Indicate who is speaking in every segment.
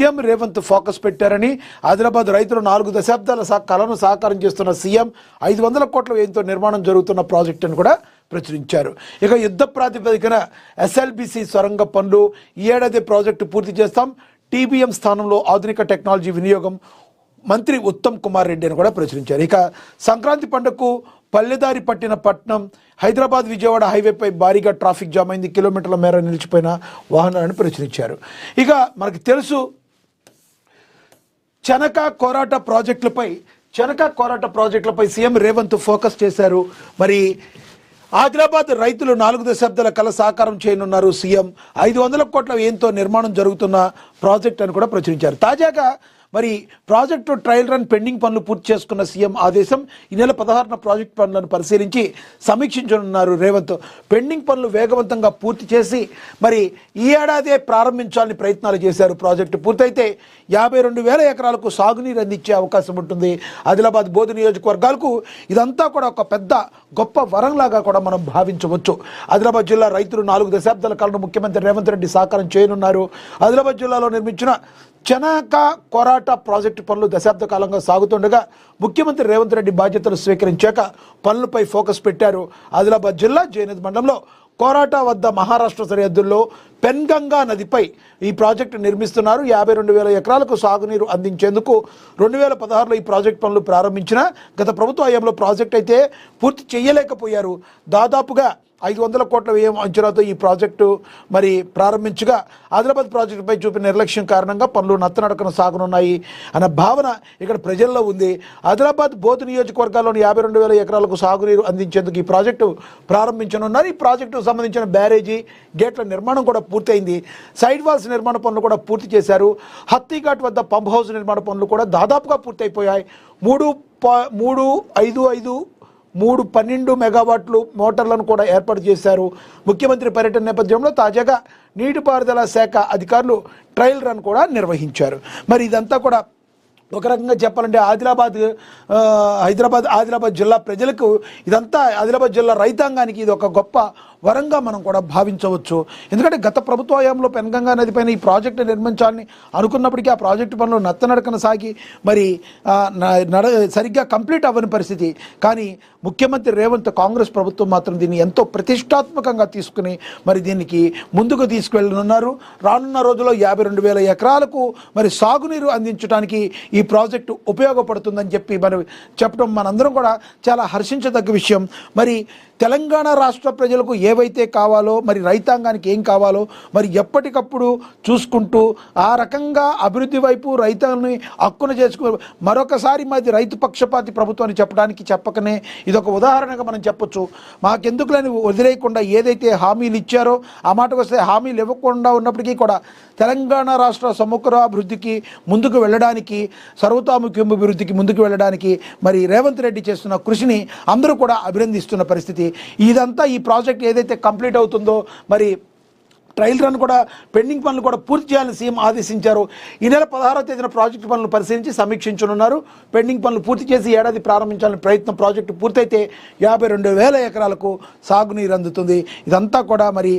Speaker 1: CM Revanth focus పెట్టారని ఆదిలాబాద్ రైతులు 4 దశాబ్దాల కలను సాకారం చేస్తున్న సీఎం 500 కోట్ల వ్యయంతో నిర్మాణం జరుగుతున్న ప్రాజెక్టును కూడా ప్రచురించారు. ఇక యుద్ధ ప్రాతిపదికన ఎస్ఎల్బిసి సొరంగ పనులు ఈ ఏడాది ప్రాజెక్టు పూర్తి చేస్తాం. టీబీఎం స్థానంలో ఆధునిక టెక్నాలజీ వినియోగం మంత్రి ఉత్తమ్ కుమార్ రెడ్డి అని కూడా ప్రచురించారు. ఇక సంక్రాంతి పండుగకు పల్లెదారి పట్టిన పట్నం హైదరాబాద్ విజయవాడ హైవేపై భారీగా ట్రాఫిక్ జామ్ అయింది. కిలోమీటర్ల మేర నిలిచిపోయిన వాహనాలను ప్రచురించారు. ఇక మనకు తెలుసు చెనక కోరాట ప్రాజెక్టులపై సీఎం రేవంత్ ఫోకస్ చేశారు. మరి ఆదిలాబాద్ రైతులు 4 దశాబ్దాల కల సాకారం చేయనున్నారు. సీఎం 500 కోట్ల వ్యయంతో నిర్మాణం జరుగుతున్న ప్రాజెక్ట్ అని కూడా ప్రచురించారు. తాజాగా మరి ప్రాజెక్టు ట్రయల్ రన్ పెండింగ్ పనులు పూర్తి చేసుకున్న సీఎం ఆదేశం. ఈ నెల 16న ప్రాజెక్టు పనులను పరిశీలించి సమీక్షించనున్నారు రేవంత్. పెండింగ్ పనులు వేగవంతంగా పూర్తి చేసి మరి ఈ ఏడాదే ప్రారంభించాలని ప్రయత్నాలు చేశారు. ప్రాజెక్టు పూర్తయితే 52,000 ఎకరాలకు సాగునీరు అందించే అవకాశం ఉంటుంది. ఆదిలాబాద్ బోధి నియోజకవర్గాలకు ఇదంతా కూడా ఒక పెద్ద గొప్ప వరంలాగా కూడా మనం భావించవచ్చు. ఆదిలాబాద్ జిల్లా రైతులు 4 దశాబ్దాల కాలంలో ముఖ్యమంత్రి రేవంత్ రెడ్డి సాకారం చేయనున్నారు. ఆదిలాబాద్ జిల్లాలో నిర్మించిన చెనక కోరాట ప్రాజెక్టు పనులు దశాబ్ద కాలంగా సాగుతుండగా ముఖ్యమంత్రి రేవంత్ రెడ్డి బాధ్యతలు స్వీకరించాక పనులపై ఫోకస్ పెట్టారు. ఆదిలాబాద్ జిల్లా జైనద్ మండలంలో కోరాట వద్ద మహారాష్ట్ర సరిహద్దుల్లో పెన్గంగా నదిపై ఈ ప్రాజెక్టు నిర్మిస్తున్నారు. 52,000 ఎకరాలకు సాగునీరు అందించేందుకు 2016లో ఈ ప్రాజెక్టు పనులు ప్రారంభించిన గత ప్రభుత్వ హయాంలో ప్రాజెక్ట్ అయితే పూర్తి చేయలేకపోయారు. దాదాపుగా 500 కోట్ల వ్యయం అంచనాతో ఈ ప్రాజెక్టు మరి ప్రారంభించగా ఆదిలాబాద్ ప్రాజెక్టుపై చూపిన నిర్లక్ష్యం కారణంగా పనులు నత్తనడకన సాగనున్నాయి అన్న భావన ఇక్కడ ప్రజల్లో ఉంది. ఆదిలాబాద్ బోధి నియోజకవర్గాల్లోని 52,000 ఎకరాలకు సాగునీరు అందించేందుకు ఈ ప్రాజెక్టు ప్రారంభించనున్నారు. ఈ ప్రాజెక్టుకు సంబంధించిన బ్యారేజీ గేట్ల నిర్మాణం కూడా పూర్తయింది. సైడ్ వాల్స్ నిర్మాణ పనులు కూడా పూర్తి చేశారు. హత్తిఘాట్ వద్ద పంప్ హౌస్ నిర్మాణ పనులు కూడా దాదాపుగా పూర్తయిపోయాయి. 312 మెగావాట్లు మోటార్లను కూడా ఏర్పాటు చేశారు. ముఖ్యమంత్రి పర్యటన నేపథ్యంలో తాజాగా నీటిపారుదల శాఖ అధికారులు ట్రయల్ రన్ కూడా నిర్వహించారు. మరి ఇదంతా కూడా ఒక రకంగా చెప్పాలంటే ఆదిలాబాద్ జిల్లా ప్రజలకు ఇదంతా ఆదిలాబాద్ జిల్లా రైతాంగానికి ఇది ఒక గొప్ప వరంగా మనం కూడా భావించవచ్చు. ఎందుకంటే గత ప్రభుత్వ హయాంలో పెన్గంగా నదిపైన ఈ ప్రాజెక్టు నిర్మించాలని అనుకున్నప్పటికీ ఆ ప్రాజెక్టు పనులు నత్తనడకన సాగి మరి సరిగ్గా కంప్లీట్ అవ్వని పరిస్థితి. కానీ ముఖ్యమంత్రి రేవంత్ కాంగ్రెస్ ప్రభుత్వం మాత్రం దీన్ని ఎంతో ప్రతిష్టాత్మకంగా తీసుకుని మరి దీనికి ముందుకు తీసుకువెళ్ళనున్నారు. రానున్న రోజుల్లో 52,000 ఎకరాలకు మరి సాగునీరు అందించడానికి ఈ ప్రాజెక్టు ఉపయోగపడుతుందని చెప్పి మరి చెప్పడం మనందరం కూడా చాలా హర్షించదగ్గ విషయం. మరి తెలంగాణ రాష్ట్ర ప్రజలకు ఏవైతే కావాలో మరి రైతాంగానికి ఏం కావాలో మరి ఎప్పటికప్పుడు చూసుకుంటూ ఆ రకంగా అభివృద్ధి వైపు రైతులని హక్కున చేసుకుని మరొకసారి మాది రైతు పక్షపాతి ప్రభుత్వాన్ని చెప్పకనే ఇదొక ఉదాహరణగా మనం చెప్పొచ్చు. మాకెందుకులని వదిలేయకుండా ఏదైతే హామీలు ఇచ్చారో ఆ మాటకు వస్తే హామీలు ఇవ్వకుండా ఉన్నప్పటికీ కూడా తెలంగాణ రాష్ట్ర సమగ్ర అభివృద్ధికి ముందుకు వెళ్ళడానికి సర్వతోముఖి అభివృద్ధికి ముందుకు వెళ్ళడానికి మరి రేవంత్ రెడ్డి చేస్తున్న కృషిని అందరూ కూడా అభినందిస్తున్న పరిస్థితి. ఇదంతా ఈ ప్రాజెక్ట్ ఏదైతే కంప్లీట్ అవుతుందో మరి ట్రయల్ రన్ కూడా పెండింగ్ పనులు కూడా పూర్తి చేయాలని సీఎం ఆదేశించారు. ఈ నెల 16వ తేదీన ప్రాజెక్టు పనులు పరిశీలించి సమీక్షించనున్నారు. పెండింగ్ పనులు పూర్తి చేసి ఏడాది ప్రారంభించాలని ప్రయత్నం. ప్రాజెక్టు పూర్తయితే 52,000 ఎకరాలకు సాగునీరు అందుతుంది. ఇదంతా కూడా మరి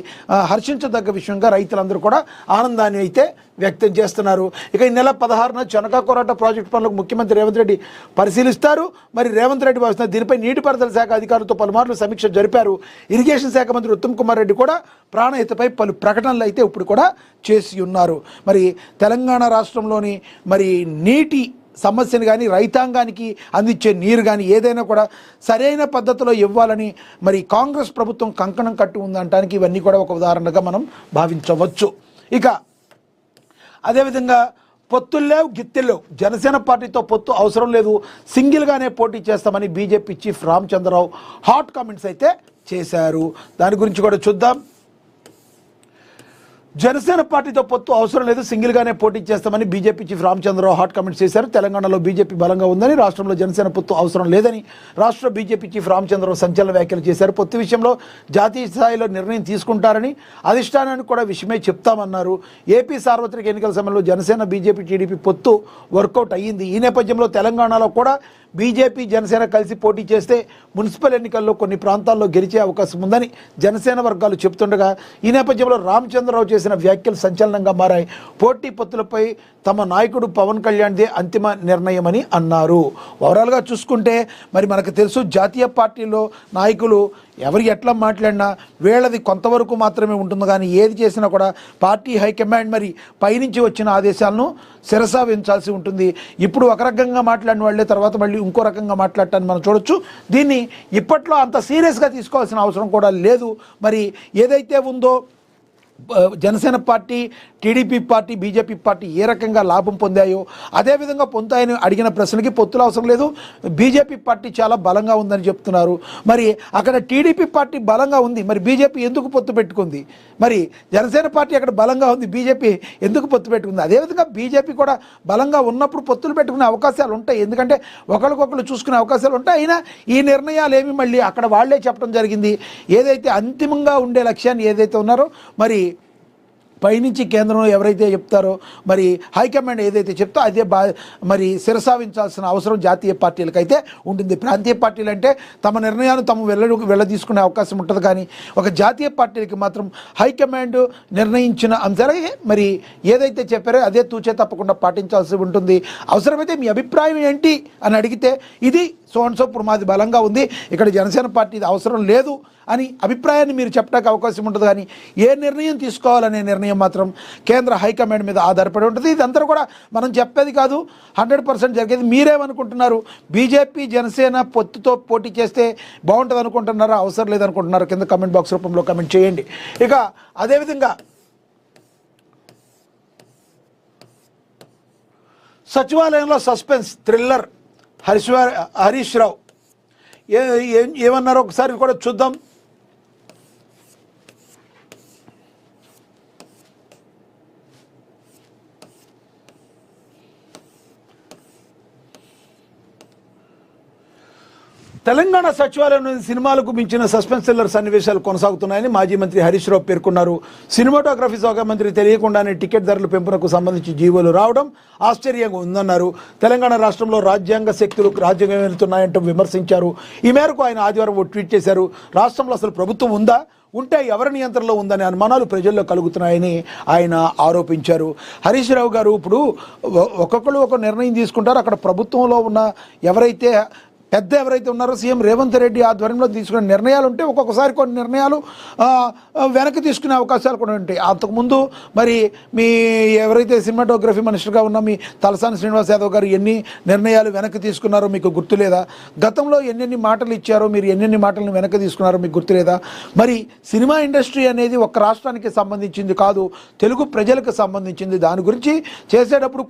Speaker 1: హర్షించదగ్గ విషయంగా రైతులందరూ కూడా ఆనందాన్ని అయితే వ్యక్తం చేస్తున్నారు. ఇక ఈ నెల 16న చెనక కోరాట ప్రాజెక్టు పనులకు ముఖ్యమంత్రి రేవంత్ రెడ్డి పరిశీలిస్తారు. మరి రేవంత్ రెడ్డి భావిస్తున్నారు. దీనిపై నీటిపారుదల శాఖ అధికారులతో పలుమార్లు సమీక్ష జరిపారు. ఇరిగేషన్ శాఖ మంత్రి ఉత్తమ్ కుమార్ రెడ్డి కూడా ప్రాణహితపై పలు ప్రకటనలు అయితే ఇప్పుడు కూడా చేసి ఉన్నారు. మరి తెలంగాణ రాష్ట్రంలోని మరి నీటి సమస్యను కానీ రైతాంగానికి అందించే నీరు కానీ ఏదైనా కూడా సరైన పద్ధతిలో ఇవ్వాలని మరి కాంగ్రెస్ ప్రభుత్వం కంకణం కట్టి ఉందంటానికి ఇవన్నీ కూడా ఒక ఉదాహరణగా మనం భావించవచ్చు. ఇక అదేవిధంగా పొత్తుల్లేవు గిత్తెల్లేవు, జనసేన పార్టీతో పొత్తు అవసరం లేదు, సింగిల్గానే పోటీ చేస్తామని BJP chief Ramachandra Rao hot comments అయితే చేశారు. దాని గురించి కూడా చూద్దాం. జనసేన పార్టీతో పొత్తు అవసరం లేదు, సింగిల్గానే పోటీ చేస్తామని BJP chief Ramachandra Rao hot comments చేశారు. తెలంగాణలో బీజేపీ బలంగా ఉందని, రాష్ట్రంలో జనసేన పొత్తు అవసరం లేదని రాష్ట్ర బీజేపీ చీఫ్ రామచంద్రరావు సంచలన వ్యాఖ్యలు చేశారు. పొత్తు విషయంలో జాతీయ స్థాయిలో నిర్ణయం తీసుకుంటారని అధిష్టానానికి కూడా విషయమే చెప్తామన్నారు. ఏపీ సార్వత్రిక ఎన్నికల సమయంలో జనసేన బీజేపీ టీడీపీ పొత్తు వర్కౌట్ అయ్యింది. ఈ నేపథ్యంలో తెలంగాణలో కూడా బీజేపీ జనసేన కలిసి పోటీ చేస్తే మున్సిపల్ ఎన్నికల్లో కొన్ని ప్రాంతాల్లో గెలిచే అవకాశం ఉందని జనసేన వర్గాలు చెబుతుండగా ఈ నేపథ్యంలో రామచంద్రరావు చేసిన వ్యాఖ్యలు సంచలనంగా మారాయి. పోటీ పొత్తులపై తమ నాయకుడు పవన్ కళ్యాణ్దే అంతిమ నిర్ణయమని అన్నారు. ఓవరాల్గా చూసుకుంటే మరి మనకు తెలుసు, జాతీయ పార్టీలో నాయకులు ఎవరు ఎట్లా మాట్లాడినా వీళ్ళది కొంతవరకు మాత్రమే ఉంటుంది, కానీ ఏది చేసినా కూడా పార్టీ హైకమాండ్ మరి పైనుంచి వచ్చిన ఆదేశాలను శిరసావించాల్సి ఉంటుంది. ఇప్పుడు ఒక రకంగా మాట్లాడిన వాళ్ళే తర్వాత మళ్ళీ ఇంకో రకంగా మాట్లాడటాన్ని మనం చూడొచ్చు. దీన్ని ఇప్పట్లో అంత సీరియస్గా తీసుకోవాల్సిన అవసరం కూడా లేదు. మరి ఏదైతే ఉందో Janasena party, TDP party, BJP party ఏ రకంగా లాభం పొందాయో అదేవిధంగా పొందాయని అడిగిన ప్రశ్నకి పొత్తులు అవసరం లేదు, బీజేపీ పార్టీ చాలా బలంగా ఉందని చెప్తున్నారు. మరి అక్కడ టీడీపీ పార్టీ బలంగా ఉంది, మరి బీజేపీ ఎందుకు పొత్తు పెట్టుకుంది? మరి జనసేన పార్టీ అక్కడ బలంగా ఉంది, బీజేపీ ఎందుకు పొత్తు పెట్టుకుంది? అదేవిధంగా బీజేపీ కూడా బలంగా ఉన్నప్పుడు పొత్తులు పెట్టుకునే అవకాశాలు ఉంటాయి, ఎందుకంటే ఒకరికొకరు చూసుకునే అవకాశాలు ఉంటాయి. అయినా ఈ నిర్ణయాలు ఏమి మళ్ళీ అక్కడ వాళ్లే చెప్పడం జరిగింది. ఏదైతే అంతిమంగా ఉండే లక్ష్యాన్ని ఏదైతే ఉన్నారో మరి పైనుంచి కేంద్రంలో ఎవరైతే చెప్తారో మరి హైకమాండ్ ఏదైతే చెప్తో అదే మరి శిరసావించాల్సిన అవసరం జాతీయ పార్టీలకైతే ఉంటుంది. ప్రాంతీయ పార్టీలు అంటే తమ నిర్ణయాన్ని తమ వెళ్ళదీసుకునే అవకాశం ఉంటుంది, కానీ ఒక జాతీయ పార్టీలకి మాత్రం హైకమాండ్ నిర్ణయించిన అంశాలే మరి ఏదైతే చెప్పారో అదే తూచే తప్పకుండా పాటించాల్సి ఉంటుంది. అవసరమైతే మీ అభిప్రాయం ఏంటి అని అడిగితే ఇది సో అండ్ సో ఇప్పుడు మాది బలంగా ఉంది, ఇక్కడ జనసేన పార్టీ అవసరం లేదు అని అభిప్రాయాన్ని మీరు చెప్పడానికి అవకాశం ఉంటుంది, కానీ ఏ నిర్ణయం తీసుకోవాలనే నిర్ణయం మాత్రం కేంద్ర హైకమాండ్ మీద ఆధారపడి ఉంటుంది. ఇదంతా కూడా మనం చెప్పేది కాదు, 100% జరిగేది. మీరేమనుకుంటున్నారు? బీజేపీ జనసేన పొత్తుతో పోటీ చేస్తే బాగుంటుంది అనుకుంటున్నారా, అవసరం లేదనుకుంటున్నారా? కింద కమెంట్ బాక్స్ రూపంలో కమెంట్ చేయండి. ఇక అదేవిధంగా సచివాలయంలో సస్పెన్స్ థ్రిల్లర్ హరీష్ రావు ఏమన్నారో ఒకసారి కూడా చూద్దాం. తెలంగాణ సచివాలయం సినిమాలకు మించిన సస్పెన్స్ థ్రిల్లర్ సన్నివేశాలు కొనసాగుతున్నాయని మాజీ మంత్రి హరీష్ రావు పేర్కొన్నారు. సినిమాటోగ్రఫీ శాఖ మంత్రి తెలియకుండానే టికెట్ ధరల పెంపునకు సంబంధించి జీవోలు రావడం ఆశ్చర్యంగా ఉందన్నారు. తెలంగాణ రాష్ట్రంలో రాజ్యాంగ శక్తులు రాజ్యాంగం వెళ్తున్నాయంటూ విమర్శించారు. ఈ మేరకు ఆయన ఆదివారం ఓ ట్వీట్ చేశారు. రాష్ట్రంలో అసలు ప్రభుత్వం ఉందా, ఉంటే ఎవరి నియంత్రణలో ఉందనే అనుమానాలు ప్రజల్లో కలుగుతున్నాయని ఆయన ఆరోపించారు. హరీష్ రావు గారు ఇప్పుడు ఒక్కొక్కరు ఒక నిర్ణయం తీసుకుంటారు. అక్కడ ప్రభుత్వంలో ఉన్న ఎవరైతే ఉన్నారో సీఎం రేవంత్ రెడ్డి ఆధ్వర్యంలో తీసుకునే నిర్ణయాలు ఉంటే ఒక్కొక్కసారి కొన్ని నిర్ణయాలు వెనక్కి తీసుకునే అవకాశాలు కూడా ఉంటాయి. అంతకుముందు మరి మీ ఎవరైతే సినిమాటోగ్రఫీ మినిస్టర్గా ఉన్న మీ తలసాని శ్రీనివాస్ యాదవ్ గారు ఎన్ని నిర్ణయాలు వెనక్కి తీసుకున్నారో మీకు గుర్తులేదా? గతంలో ఎన్నెన్ని మాటలు ఇచ్చారో, మీరు ఎన్నెన్ని మాటలను వెనక్కి తీసుకున్నారో మీకు గుర్తులేదా? మరి సినిమా ఇండస్ట్రీ అనేది ఒక రాష్ట్రానికి సంబంధించింది కాదు, తెలుగు ప్రజలకు సంబంధించింది. దాని గురించి చేసేటప్పుడు